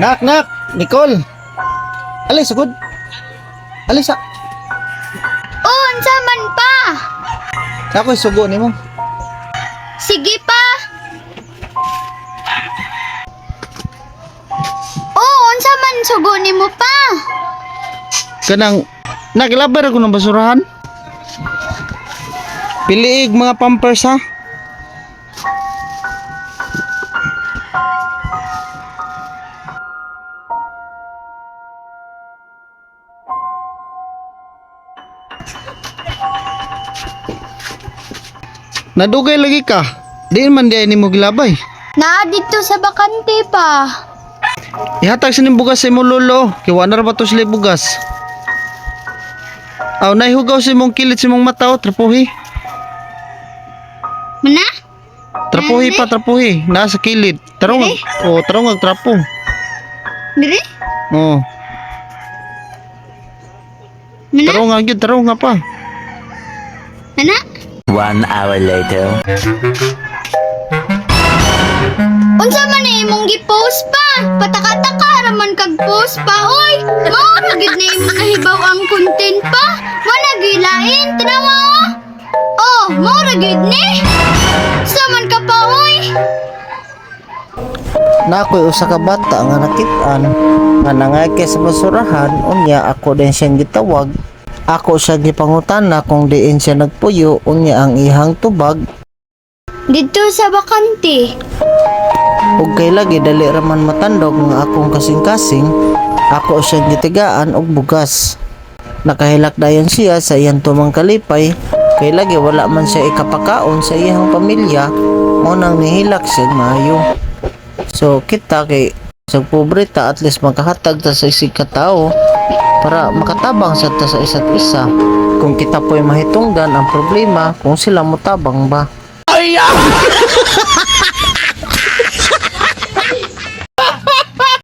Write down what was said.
Nak, Nicole. Alis, sagod. Alis, sa. Unsa man pa? Ako'y sugo ni mo. Sige pa. Unsa man sugo nimo pa? Kanang, naglabar ako ng basurahan. Piliig mga pampers ha. Nadugay lagi ka. Di man di ni mo gilabay. Naa dito sa bakante pa. Ihatag sa ning bugas sa imong lolo. Kiwa na ra ba to sila bugas? Aw, naihugaw sa imong kilit sa imong mata o trapuhi. Mana? Trapuhi pa, trapuhi. Nasa kilid. Tarong, tarong trapo. Dire? Oh, Mana? tarong nga pa. Mana? 1 hour later. Unsa man na imong gi-post pa? Pataka-taka raman kag post pa, oy. Mao na gid na imong nahibaw ang content pa. Mo nagilain, tanawa oh. Oh, mao ra gid ni. Saman ka pa, oy. Na ako'y usa ka bata nga nakit-an nga nangay sa basurahan, unya ako din siyang gitawag. Ako siya gipangutana kung diin siya nagpuyo, unya ang ihang tubag. Dito sa bakante. Ug kay lagi dali raman matandog nga akong kasing-kasing, ako siyang gitigaan og bugas. Nakahilak dayon siya sa iyang tumang kalipay, kay lagi wala man siya ikapakaon sa iyang pamilya, mo nang nihilak siya maayo. So kita kay sa pobreta at least makahatag ta sa isig ka tao para makatabang sa ta sa isa't isa. Kung kita po'y mahitungdan ang problema kung sila motabang ba.